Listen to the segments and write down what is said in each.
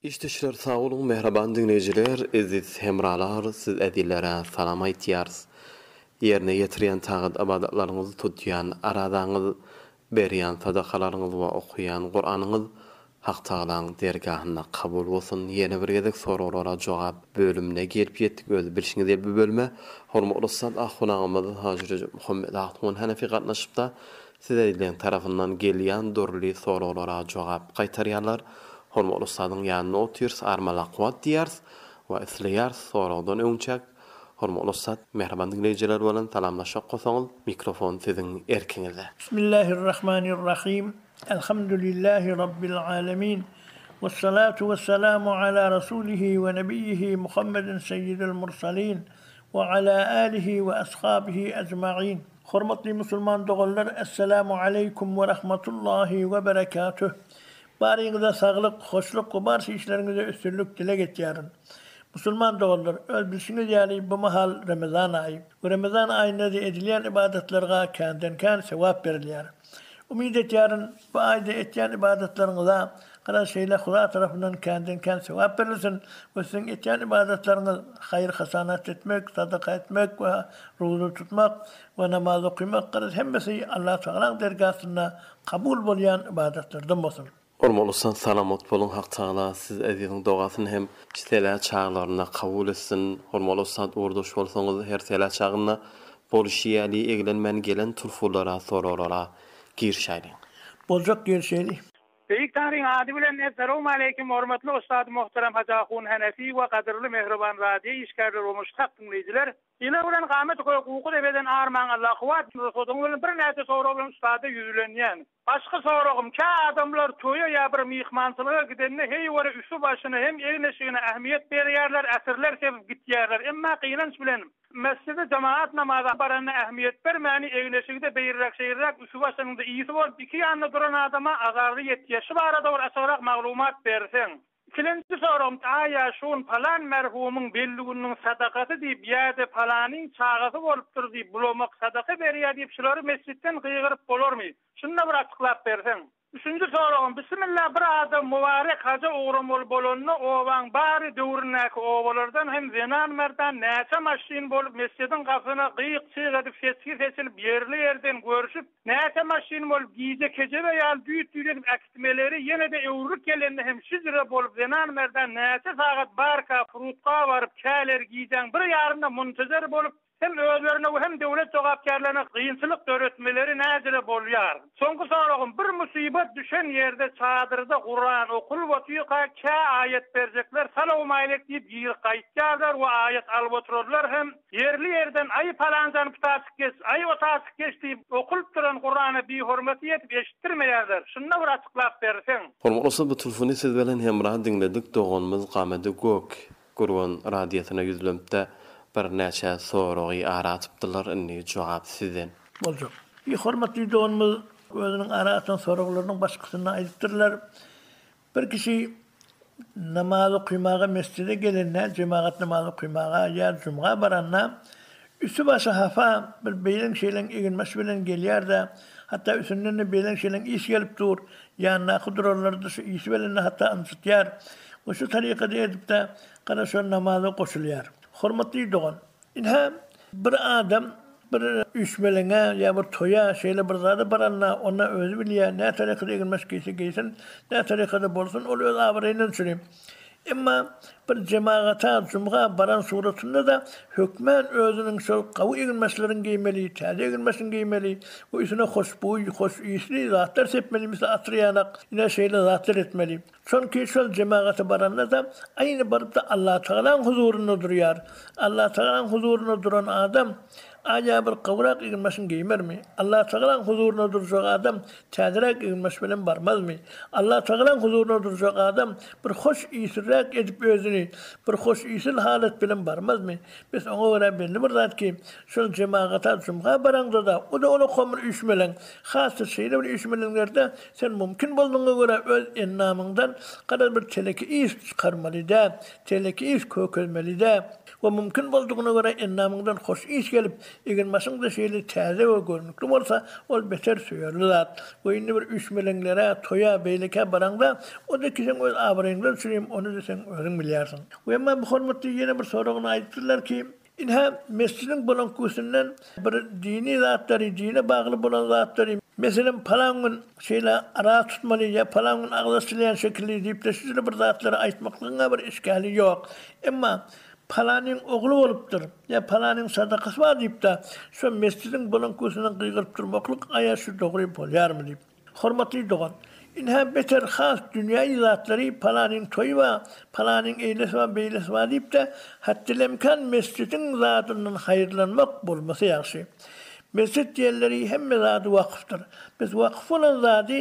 İşteşler sağ olun, mehraban dinleyiciler, aziz hemralar, siz edillere salam aytýarys. Yerine ýetirýän tağıt abadatlaryňyzy tutýan, aradaňyz berýän sadakalaryňyz we okuýan Qur'anyňyz Hak Taalaň dergahyna kabul bolsun. Ýene bir gezek soralara jogap bölümine gelip ýetdik. Öz bilişiňizde bu bölüme hormatly ustad ahunagymyz Haji Muhammed Ahun Hanefi gatnaşypda sizlerden tarafından gelýän dorly soralara jogap gaýtarýarlar. Hormatly ustadyň ýanyna otyrs, armalaq wagt diýärs we isleýär soradan öňçek. Hormatly ustad, merhaban dinleýijiler bilen salamlaşyp gosaňyz, mikrofon siziň erkiňizde. Bismillahirrahmanirrahim. Elhamdülillahi rabbil alamin. Vessalatu vesselamu ala rasulihi ve nebiyyihi Muhammedin seyyidil mursalin ve ala alihi ve ashabihi ecmaîn. Hormatly musulman dogallar, assalamu aleykum ve rahmetullahi ve berekatuh. Baryňyza saglyk, hoşluk we barşy işleriňizde üstünlük dilek etýärin. Musulman dogallar, öz bilşiňiz ýaly bu mahal Ramazan aýy. Ramazan aýynda edilýän ibadetlerge känden-kän sewap berilýär. Umid etýärin bu aýda etýän ibadetleriňize gara şeýle Huda tarapyndan känden-kän sewap berilsin we siziň etýän ibadetleriňiz haýır hasanat etmek, sadaka etmek we roza tutmak we namaz okumak gara hemmesi Allah Taala dergahyna kabul bolýan ibadetlerden bolsun. Hormatly salamat bolun, Hak Taala siz aziziň dogasyny hem çeteler çağlaryna kabul etsin. Hormatly ustad, ordaş bolsaňyz her tele çağına bolşýaly eglenmen gelen turfulara, soralara girşäli. Boljak girşäli. Beýik taryň ady bilen assalamu alaykum hormatly ustad muhterem Haji Ahun Hanefi we gadyrly mehriban radio işgärler we muştak dinleýijiler. Ýene bilen gamet hukuky debeden arman Allah wagt soňyň bir näçe soraw bilen ustada ýüzlenýän. Başga soragym, ka adamlar toýa ýa bir mihmançylyga gidende hey wara üsü başyna hem egneşigine ähmiýet berýärler, äsirler sebäp gitýärler. Emma gynanç bilen mescide cemaat namaza barana ähmiýet bermäni egneşigide beýirrak şeýirrak üsü başynyňda iýisi bolup iki ýanyna duran adama agarly ýetýäşi barada bir aşarak maglumat berseň. Kilenci sorum, aya şun falan merhumyň belli günüň sadakasy diýip ýa-da falanyň çagasy bolupdyr diýip bulomak sadaka berýär diýip şolary mescitten gyýgyryp bolarmy? Şunda bir açyklap berseň. Üçüncü sorum, bismillah bir adam mübarek haja uğram bolanyny owaň bary döwründäki owalardan hem zenan merdan näçe maşin bolup mescidin gasyna gyýyk çyg edip seçilip ýerli ýerden görüşüp näçe maşin bolup giýje keje we ýal düýt äkitmeleri ýene-de öwrük gelende hem şizre bolup zenan merdan näçe sagat barka frutka baryp käler giýjen bir ýarynda muntazer bolup hem özlerine hem devlet jogapkärlerine gynçylyk öğretmeleri näzire bolýar. Soňky soragym, bir musibet düşen ýerde çadyrda Qur'an okul botyka ka ayet berjekler, salamu alayk diýip ýyr gaýtýarlar we ayet alyp otururlar hem ýerli ýerden ay palanjan pitaçyk ay otaçyk diýip okulyp duran Qur'any bi hormaty etip eşitdirmeýärler. Şunda bir açyklap berseň. Hormatly bu telefony siz bilen hemrah dinledik. Doganymyz Gamedy Gök Gurwan radiosyna ýüzlenipde bir näçe soragy aratypdylar, inni jogap sizden. Boljak. Hormatly doganymyz özüniň aratan soraglarynyň başgasyna aýdypdyrlar. Bir kişi namaz okuymaga mescide gelende, cemaat namaz okuymaga ýa jumga baranna üsü başy hafa bir beýlen şeýleň eginmesi bilen gelýär-de, hatta üsünden beýlen şeýleň iş gelip dur, ýa-da hudurlarda şu iş bilen hatta ansytýar. Bu şu tarykada edip-de gara şu namaza goşulýar. Hormatly dogan. Inha bir adam bir üçmelene ýa bir toya şeýle bir zada baranna ona özü bilýär, näme tarykda egilmez geysin, näme tarykda bolsun, ol öz abyrynyň sürem. Emma bir cemaata jumga baran suratynda da hökmen özüniň şol gawy egilmeslerini giýmeli, täze egilmesini giýmeli, bu üstüne hoşbuy, hoş ýysly zatlar sepmeli, misal atryanak, ýa şeýle zatlar etmeli. Çünki şol cemaata baranna da aýyny baryp da Allah Taalaň huzurunda durýar. Allah Taalaň huzurunda duran adam aja bir gawrak egilmesini giýmermi? Allah Taalaň huzuruna durjak adam täzerek egilmesi bilen barmazmy? Allah Taalaň huzuruna durjak adam bir hoş ýysrak edip özüni bir hoş ýysyl halat bilen barmazmy? Biz oňa görä belli bir zat ki, şol cemaata jumga baranda da o da onu komur üçmelen, hasy şeýle bir üçmelenlerde sen mümkin bolduğuna görä öz ennamyňdan gadar bir teleki iş çykarmaly-da, teleki iş kökölmeli-da. Ve mümkün bolduğuna göre ennamyňdan hoş iş gelip Igen maşın da şeyle täze we görnükli bolsa, ol beter söýerli zat. Oýunny bir üçmelenlere, toya, beýleke baranda, o da kişiň öz abraýyndan sürýüm, onu da sen özüň bilýärsiň. We men bu hormatly ýene bir soragyny aýtdylar ki, inha mescidin bulankusundan bir dini zatları, dine bağlı bulan zatları, mesela palanın şeyle ara tutmalı ya palanın ağzı şekilde deyip de sizlere bir zatları aytmaklığına bir işgali yok. Ama palanın oğlu olupdur ya palanın sadakası var deyip de şu mescidin bulankusundan kıygırıp durmaklık ayaşı doğru bolyar mı deyip. Hormatlı doğan. İnha beter has dünya zatları palanın toyu var, palanın eylesi var, beylesi var deyip de hatta lemkan mescidin zatından hayırlanmak bulması yaxşı. Mescid yerleri hem zadı vakıftır. Biz vakıf olan zadı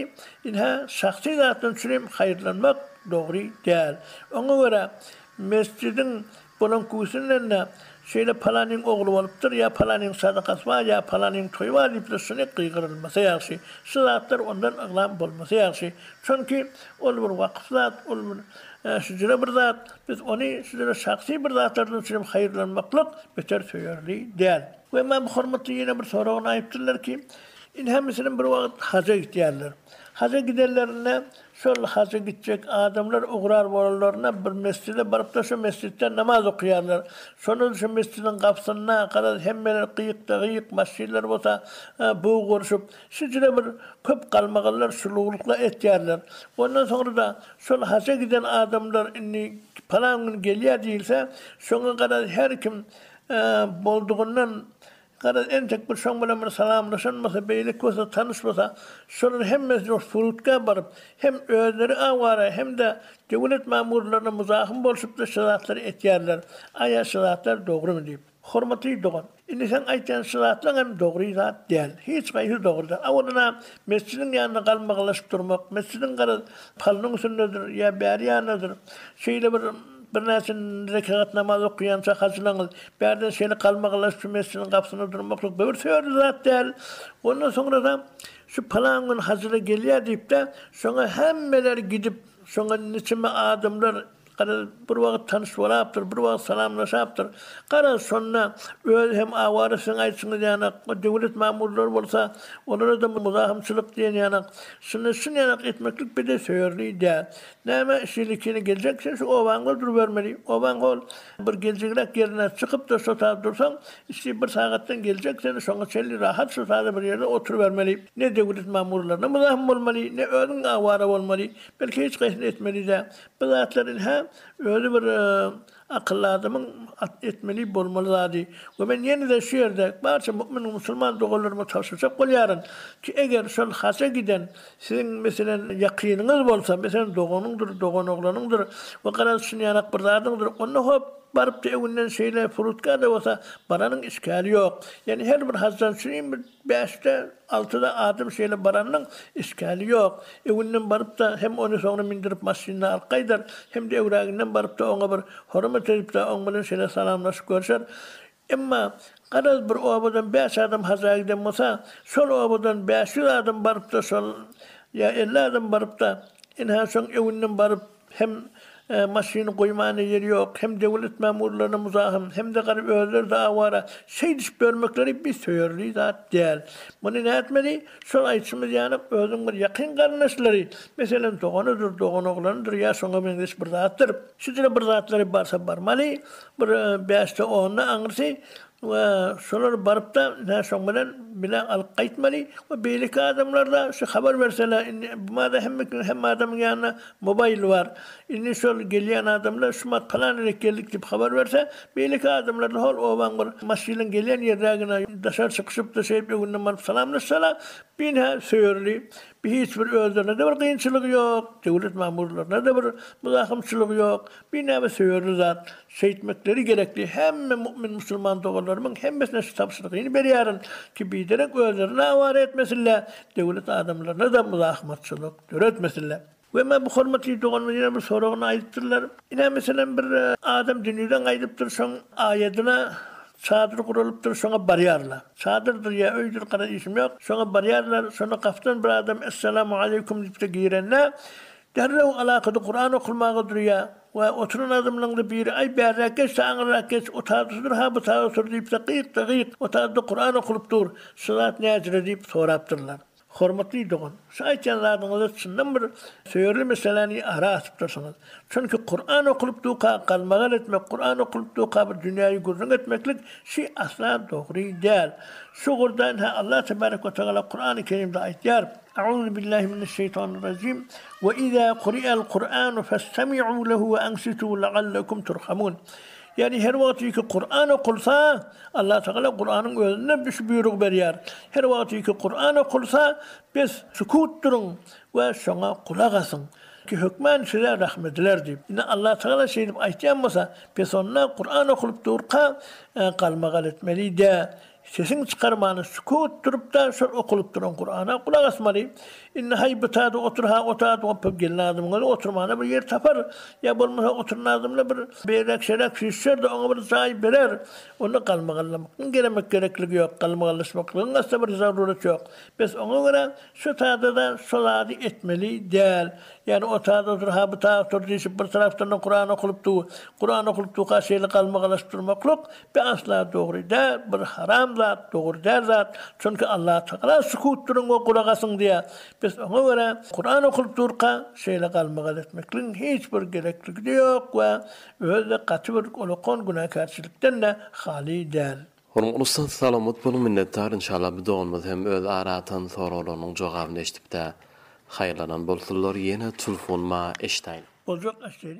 inha şahsi zatından süreyim hayırlanmak doğru değil. Ona göre mescidin bunun kusunlarına şöyle palanın oğlu oluptur ya palanın sadakası var ya palanın toyu var deyip de sünne kıygırılması yaxşı. Şu zatlar ondan ıglam bulması yaxşı. Çünkü ol bir vakıf zat, ol bir şücre bir zat. Biz onu şücre şahsi bir zatlardan süreyim hayırlanmaklık beter söylerli değil. Ve ben bu hormatı yine bir sorağına ayıptırlar ki, inhemesinin bir vakit haca gidiyorlar. Haca giderlerine, şöyle haca gidecek adamlar uğrar varlarına bir mescide barıp da şu mescitte namaz okuyarlar. Sonra şu mescidin kapısına kadar hemmeler kıyık masjidler olsa buğu konuşup, şücre bir köp kalmağırlar, suluğlukla et yerler. Ondan sonra da şöyle haca giden adamlar falan gün geliyor değilse, sonra kadar her kim bolduğundan kadar en tek bir şoňmala salamlaşanmasa, beylik olsa, tanışmasa, şolar hemmesi furutka barıp, hem özleri awara hem de devlet mamurlarına muzahim bolsup da şaratları etýärler. Aya şaratlar dogry mı diýip. Hormatly dogan. Indi sen aýtýan şaratlar hem dogry zat däl. Hiç gaýry dogry da. Awalana mescidin ýanynda galmaglaşyp durmak, mescidin gara palnyň üstündedir, ya bäri ýanydır. Şeýle bir näsin rekat namaz okuyansa hazırlanır. Berden şeyle kalmaglaş şu mescidin kapısına durmaklık bir söýür zat değil. Ondan sonra da şu palanın hazıra gelýär deyip de şoňa hemmeler gidip şoňa niçime adamlar Qara bir wagt tanış bolapdyr, bir wagt salamlaşapdyr. Qara sonra öz hem awarysyn aýtsyňyz ýana döwlet mamurlary bolsa, onlara da muzahimçilik diýen ýana şunu ýana etmeklik bir de söýerli de. Näme işlikini geljekse şu owaňga dur bermeli. Owaň bir geljekrak ýerine çykyp da şota dursaň, işte bir sagatdan geljeksen şoňa çelli rahat şu sada bir ýerde oturup bermeli. Ne döwlet mamurlaryna muzahim bolmaly, ne özüň awara bolmaly. Belki hiç gaýsyn etmeli de. Bu zatlaryň öyle bir akıllı adamın etmeli bolmaly zady. Ve ben yine de şu yerde barça mümin musulman dogalarıma tavsiye bolýaryn ki eger şol haça giden sizin meselen yakynyňyz bolsa, meselen doganыңdyr, dogan oglanyňdyr we garaşyny ýanak bir zadyňdyr, onu hop barıp da evinden şeyle furutka da olsa baranın işgali yok. Yani her bir hazdan süreyim 5'te 6'da adım şeyle baranın işgali yok. Evinden barıp da hem onu sonra mindirip masjidine alqaydar hem de evrağından barıp da ona bir hürmet edip de onunla şeyle salamlaşıp görüşer. Ama kadar bir obadan 5 adam hazaya giden olsa sol obadan 500 adam barıp da sol ya 50 adam barıp da en son evinden barıp hem maşini koymany ýeri ýok, hem döwlet mamurlaryna muzahim, hem de garip özler de awara şey diş görmekleri bir söýerli zat däl. Muny näetmeli? Şol aýtşymyz ýany özüň bir ýakyn garnaşlary, meselen doganydyr, dogan oglanydyr, ýa şoňa meňdeş bir zatdyr. Şuňa bir zatlary barsa barmaly, bir 5-te 10-na aňyrsy ve şolar barıp da näşoň bilen alqaýtmaly we beýlik adamlarda şu habar berseler, bumada hem adamyň ýanyna mobil var. Indi şol gelýän adamlar şu falan geldik diýip habar berse, beýlik adamlar hol owaň bir maşynyň gelýän ýerine daşar çykyşyp da şeýip ýöňünden salamlaşsalar, bina söýerli. Hiç bir özlerine de bir kıyınçılık yok. Devlet mamurlarına da bir muzahimçılık yok. Bir neve söýerli zat. Şeýitmekleri gerekli. Hemme mümin musulman dogalarymyň hemmesine şu tapşyrygyny berýäryn ki biderek özlerine awara etmesinler. Devlet adamlarına da muzahimatçılık öğretmesinler. Ve men bu hormatly doganmyň bir soragyny aýtdyrlar. Ine meselen bir adam dünýeden aýdyp dursaň aýadyna çadır kurulup dur, şoňa barýarlar. Çadırdır ya öýdür gara işim yok. Şoňa barýarlar, şoňa gaftan bir adam "Esselamu aleykum" diýip de girenler. Derrew alakady Kur'an okumagy durýar. ve oturun adımlarında biri ay berrakeş sağırakeş otadıdır ha bu otur deyip dakik otadı Kur'an okulup dur salat necre deyip soraptırlar. Hormatly dogan. Şaytanlarınızı çından bir söýerli meseleni ara atıp dursanız. Çünkü Kur'an okulup duqa kalmagal etmek, Kur'an okulup duqa bir dünyayı gözün etmeklik şey asla doğru değil. Şuğurdan Allah tebarek ve teala Kur'an-ı Kerim'de ayetler. Euzu billahi mineşşeytanirracim. Ve izâ kuri'el Kur'anu festemi'û lehu ve ansitû leallekum turhamun. Yani her vakti ki Kur'an okulsa Allah Teala Kur'an'ın özüne bir buyruk berýär. Her vakti ki Kur'an okulsa biz sükut durun ve şoňa kulak asın. Ki hükmen size rahmetler deyip. Yine Allah Teala şey deyip aytýan bolsa, biz onna Kur'an okulup durqa kalmagal etmeli de. Sesin çıkarmanı sükut durup da şol okulup duran Kur'an'a kulak asmaly. İnne haybıtada oturha opap gelnadım galy oturmana bir yer tapar. Ya bolmasa oturnadımla bir beýlek şerek şişer de oňa bir zaý berer. Onu kalmagallamyň gerekligi ýok, kalmagallaşmakyň asla bir zarurat ýok. Biz oňa göre şu taýda da şolady etmeli däl. Yani o taýda oturha bu taýda otur diýip bir tarapdan Kur'an okulup du şeýle kalmagallaşdyrmaklyk be asla dogry däl, bir haram zat, doğru der zat. Çünkü Allah Teala sükut durun o kulak asın diye. Biz ona göre Kur'an okulup durqa şeyle kalmagal etmekliğin hiçbir gereklilik yok ve öyle katı bir olukon günahkarçılıktan da hali değil. Onun ulustan salamat bolun minnettar inşallah bir doğumuz hem öz aratan sorularının cevabını eşitip de hayırlanan bolsunlar yine telefonma eştayn. Olacak aşırı.